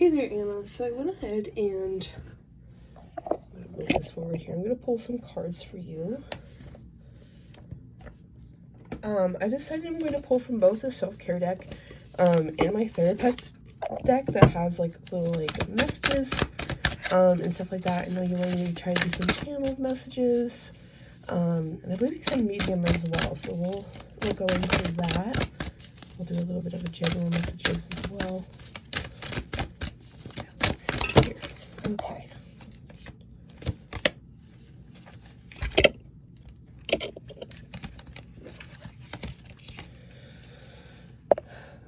Hey there, Anna. So I went ahead and I'm going to move this forward here. I'm going to pull some cards for you. I decided I'm going to pull from both the self-care deck and my Therapets deck that has like little like messages and stuff like that. I know you wanted me to try to do some channeled messages, and I believe you said medium as well. So we'll go into that. We'll do a little bit of a general messages as well. Let's see here. Okay.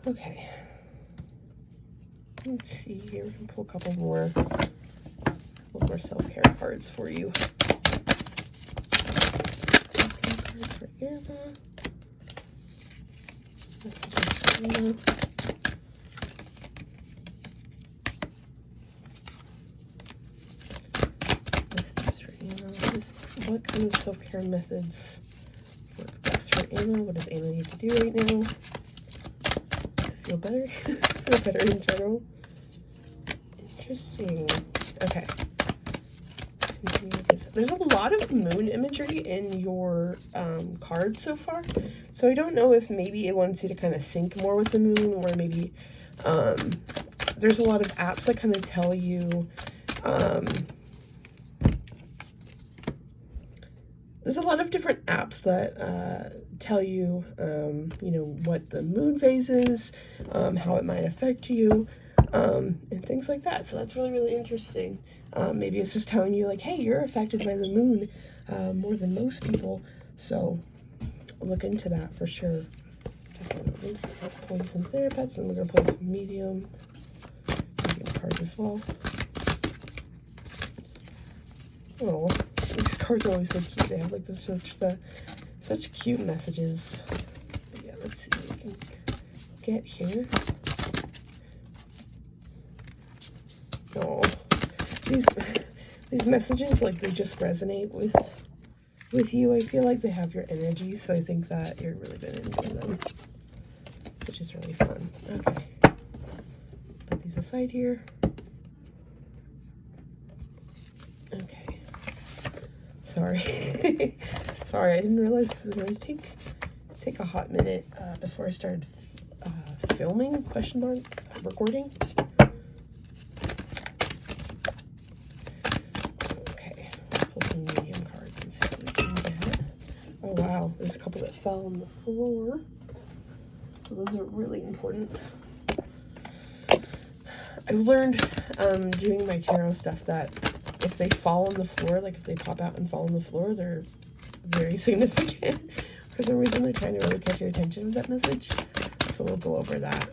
Okay. Let's see here. We can pull a couple more self-care cards for you. Self-care card for Anna. Messages for Anna. Messages for Anna. What kind of self-care methods work best for Anna? What does Anna need to do right now to feel better? Feel better in general? Interesting. Okay. Continue with this. There's a lot of moon imagery in your card so far. So I don't know if maybe it wants you to kind of sync more with the moon, or maybe there's a lot of apps that kind of tell you there's a lot of different apps that tell you, you know, what the moon phase is, how it might affect you, and things like that. So that's really, really interesting. Maybe it's just telling you like, hey, you're affected by the moon more than most people. So look into that for sure. Definitely. I'll pull you some Therapets, and we're going to pull some medium cards as well. Oh, these cards are always so cute. They have like this such cute messages. But yeah, let's see what we can get here. Oh, these messages, like, they just resonate with you. I feel like they have your energy, so I think that you're really gonna enjoy them, which is really fun. Okay, put these aside here. Okay, sorry. Sorry, I didn't realize this was going to take a hot minute before I started filming, recording. Okay, let's pull some medium cards and see what we can get. Oh wow, there's a couple that fell on the floor, so those are really important. I've learned doing my tarot stuff that if they fall on the floor, like if they pop out and fall on the floor, they're very significant. For some reason, they're trying to really catch your attention with that message. So we'll go over that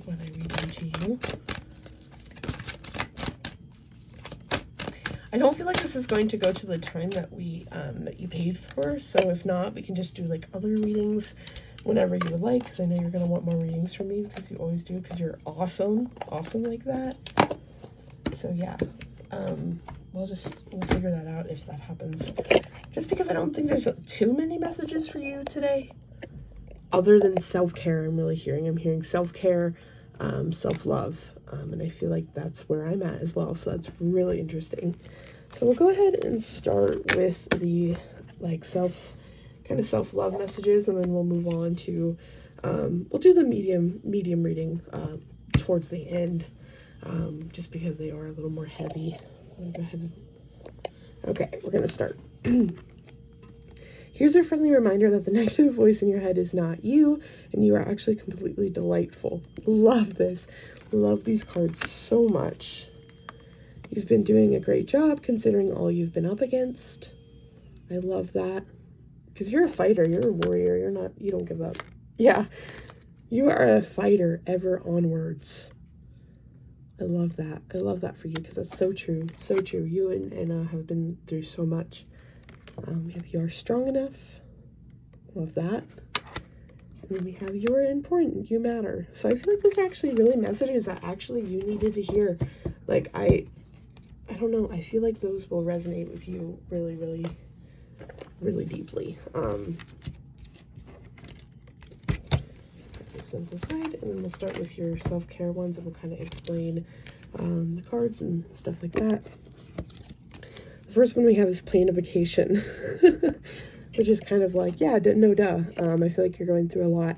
when I read them to you. I don't feel like this is going to go to the time that we that you paid for. So if not, we can just do like other readings whenever you would like, because I know you're going to want more readings from me, because you always do, because you're awesome like that. So yeah, we'll figure that out if that happens, just because I don't think there's too many messages for you today other than self-care. I'm hearing self-care, self-love, and I feel like that's where I'm at as well, so that's really interesting. So we'll go ahead and start with the like self-love messages, and then we'll move on to we'll do the medium reading towards the end, just because they are a little more heavy. Go ahead and... Okay, we're gonna start. Here's a friendly reminder that the negative voice in your head is not you, and you are actually completely delightful. Love this. Love these cards so much. You've been doing a great job considering all you've been up against. I love that. Because you're a fighter, you're a warrior, you don't give up. Yeah, you are a fighter, ever onwards. I love that. I love that for you, because that's so true. So true. You and Anna have been through so much. We have you are strong enough. Love that. And then we have you are important. You matter. So I feel like those are actually really messages that actually you needed to hear. Like, I don't know. I feel like those will resonate with you really, really, really deeply. those aside, and then we'll start with your self-care ones, and we'll kind of explain the cards and stuff like that. The first one we have is plan a vacation, which is kind of like, yeah, no duh. I feel like you're going through a lot.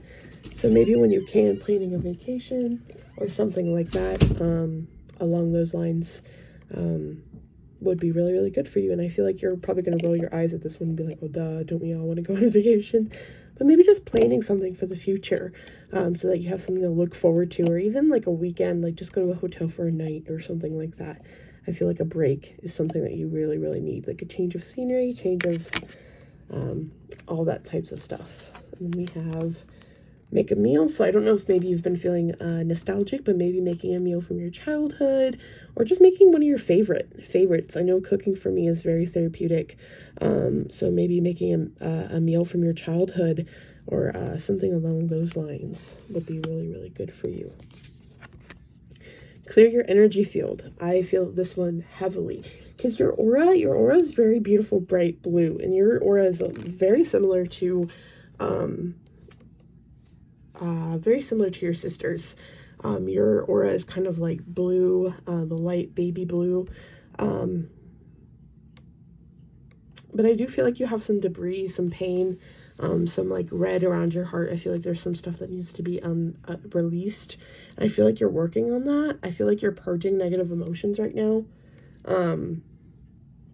So maybe when you can, planning a vacation or something like that, along those lines, would be really, really good for you. And I feel like you're probably going to roll your eyes at this one and be like, oh, duh, don't we all want to go on a vacation? But maybe just planning something for the future, so that you have something to look forward to, or even like a weekend, like just go to a hotel for a night or something like that. I feel like a break is something that you really, really need, like a change of scenery, change of all that types of stuff. And then we have make a meal. So I don't know if maybe you've been feeling nostalgic, but maybe making a meal from your childhood, or just making one of your favorites. I know cooking for me is very therapeutic. So maybe making a meal from your childhood, or something along those lines would be really, really good for you. Clear your energy field. I feel this one heavily because your aura is very beautiful, bright blue, and your aura is very similar to your sister's. Your aura is kind of like blue, the light baby blue. But I do feel like you have some debris, some pain, some like red around your heart. I feel like there's some stuff that needs to be released. I feel like you're working on that. I feel like you're purging negative emotions right now.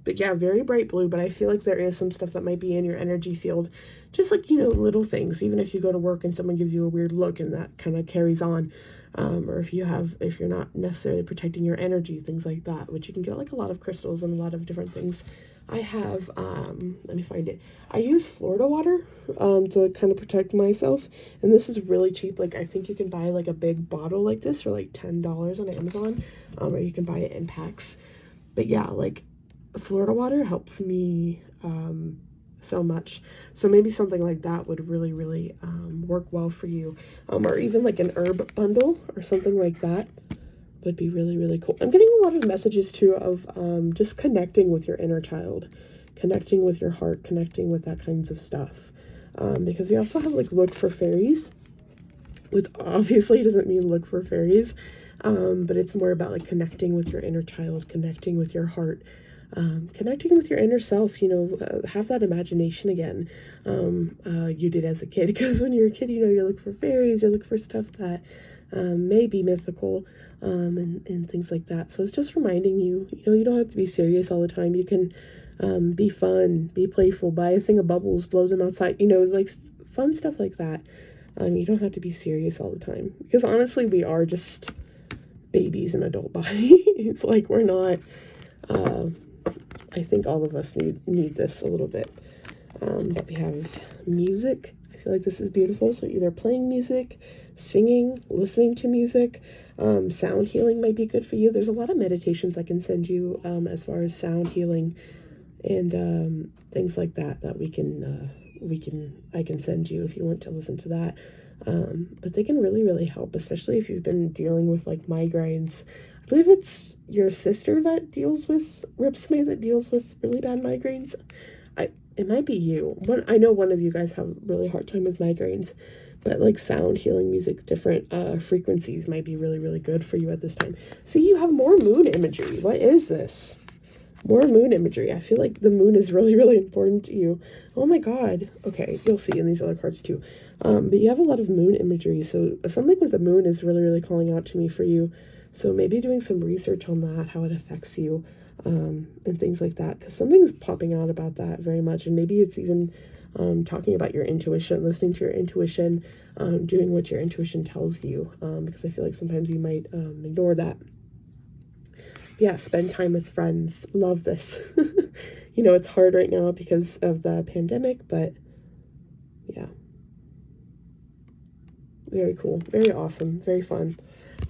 But yeah, very bright blue, but I feel like there is some stuff that might be in your energy field. Just like, little things, even if you go to work and someone gives you a weird look and that kind of carries on. Or if you're not necessarily protecting your energy, things like that, which you can get like a lot of crystals and a lot of different things. I have, let me find it. I use Florida water, to kind of protect myself. And this is really cheap. Like, I think you can buy like a big bottle like this for like $10 on Amazon, or you can buy it in packs. But yeah, like, Florida water helps me so much. So maybe something like that would really, really work well for you. Or even like an herb bundle or something like that would be really, really cool. I'm getting a lot of messages too of just connecting with your inner child, connecting with your heart, connecting with that kinds of stuff. Because we also have like look for fairies, which obviously doesn't mean look for fairies, but it's more about like connecting with your inner child, connecting with your heart, connecting with your inner self, have that imagination again, you did as a kid, because when you're a kid, you look for fairies, you look for stuff that may be mythical, and things like that. So it's just reminding you, you don't have to be serious all the time. You can be fun, be playful, buy a thing of bubbles, blow them outside, like fun stuff like that. You don't have to be serious all the time, because honestly, we are just babies in adult body. It's like we're not, I think all of us need this a little bit. But we have music. I feel like this is beautiful. So either playing music, singing, listening to music, sound healing might be good for you. There's a lot of meditations I can send you, as far as sound healing and things like that I can send you if you want to listen to that. But they can really, really help, especially if you've been dealing with like migraines. I believe it's your sister that deals with Ripsme, that deals with really bad migraines. It might be you. I know one of you guys have a really hard time with migraines, but like sound healing music, different frequencies might be really, really good for you at this time. So you have more moon imagery. What is this? More moon imagery. I feel like the moon is really, really important to you. Oh my God. Okay, you'll see in these other cards too. But you have a lot of moon imagery. So something with the moon is really, really calling out to me for you. So maybe doing some research on that, how it affects you, and things like that. Because something's popping out about that very much. And maybe it's even talking about your intuition, listening to your intuition, doing what your intuition tells you. Because I feel like sometimes you might ignore that. Yeah, spend time with friends. Love this. It's hard right now because of the pandemic, but yeah. Very cool. Very awesome. Very fun.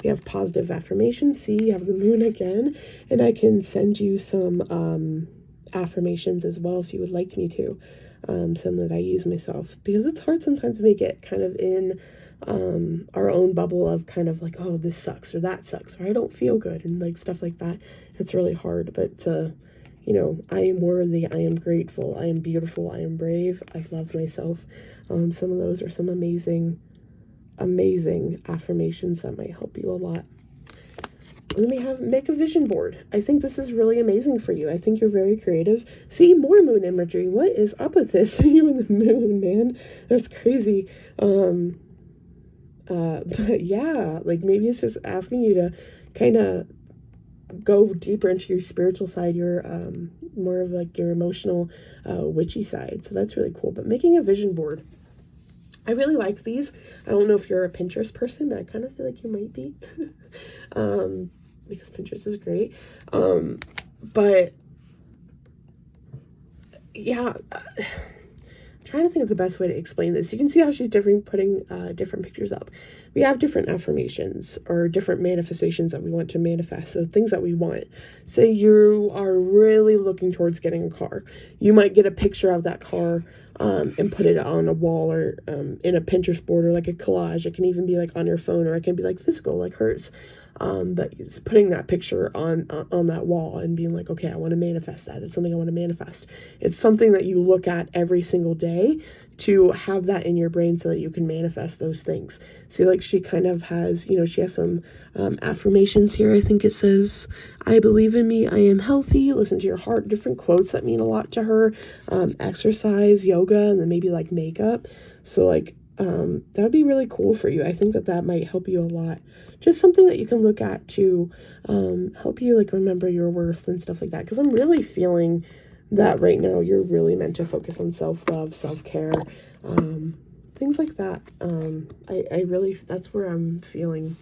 We have positive affirmations. See, you have the moon again, and I can send you some affirmations as well if you would like me to. Some that I use myself, because it's hard sometimes to make it kind of in our own bubble of kind of like, oh, this sucks or that sucks or I don't feel good and like stuff like that. It's really hard, but I am worthy, I am grateful, I am beautiful, I am brave, I love myself. Some of those are some amazing amazing affirmations that might help you a lot. And then we have make a vision board. I think this is really amazing for you. I think you're very creative. See, more moon imagery. What is up with this? You and the moon, man. That's crazy. But yeah, like maybe it's just asking you to kind of go deeper into your spiritual side, your more of like your emotional witchy side. So that's really cool. But making a vision board, I really like these. I don't know if you're a Pinterest person, but I kind of feel like you might be. Because Pinterest is great. But yeah, I'm trying to think of the best way to explain this. You can see how she's putting different pictures up. We have different affirmations or different manifestations that we want to manifest. So things that we want. Say you are really looking towards getting a car. You might get a picture of that car and put it on a wall or in a Pinterest board or like a collage. It can even be like on your phone, or it can be like physical, like hers. But it's putting that picture on that wall and being like, okay, I want to manifest that. It's something I want to manifest. It's something that you look at every single day to have that in your brain so that you can manifest those things. See, like she kind of has, you know, she has some affirmations here. I think it says, I believe in me, I am healthy, listen to your heart, different quotes that mean a lot to her, exercise, yoga, and then maybe like makeup. So like, that would be really cool for you. I think that might help you a lot. Just something that you can look at to help you like remember your worth and stuff like that. Because I'm really feeling that right now you're really meant to focus on self-love, self-care, things like that. I really, that's where I'm feeling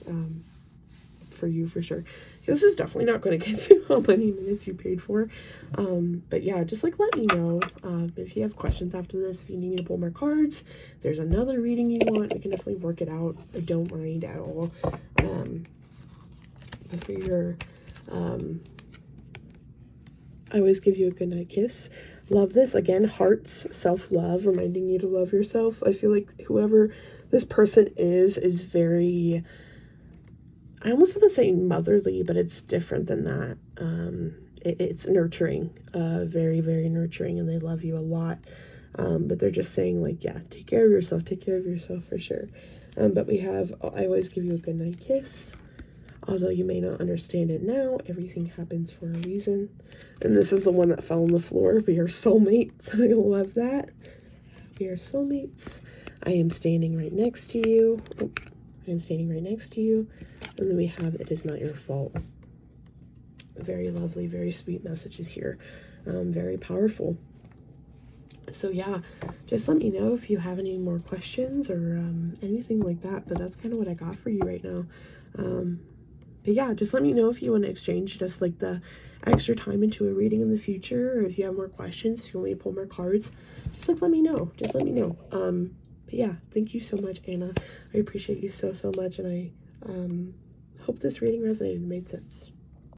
for you for sure. This is definitely not going to get to how many minutes you paid for. But yeah, just like let me know if you have questions after this, if you need me to pull more cards, if there's another reading you want, we can definitely work it out. I don't mind at all. But for your, I always give you a good night kiss. Love this. Again, hearts, self-love, reminding you to love yourself. I feel like whoever this person is very, I almost want to say motherly, but it's different than that. It's nurturing, very, very nurturing, and they love you a lot. But they're just saying like, yeah, take care of yourself for sure. But we have, I always give you a good night kiss. Although you may not understand it now, everything happens for a reason. And this is the one that fell on the floor. We are soulmates. I love that. We are soulmates. I am standing right next to you. Oh, I am standing right next to you. And then we have, it is not your fault. Very lovely, very sweet messages here. Very powerful. So yeah, just let me know if you have any more questions or anything like that. But that's kind of what I got for you right now. But yeah, just let me know if you want to exchange just like the extra time into a reading in the future, or if you have more questions, if you want me to pull more cards, just like let me know. Just let me know. But yeah, thank you so much, Anna. I appreciate you so much, and I hope this reading resonated and made sense.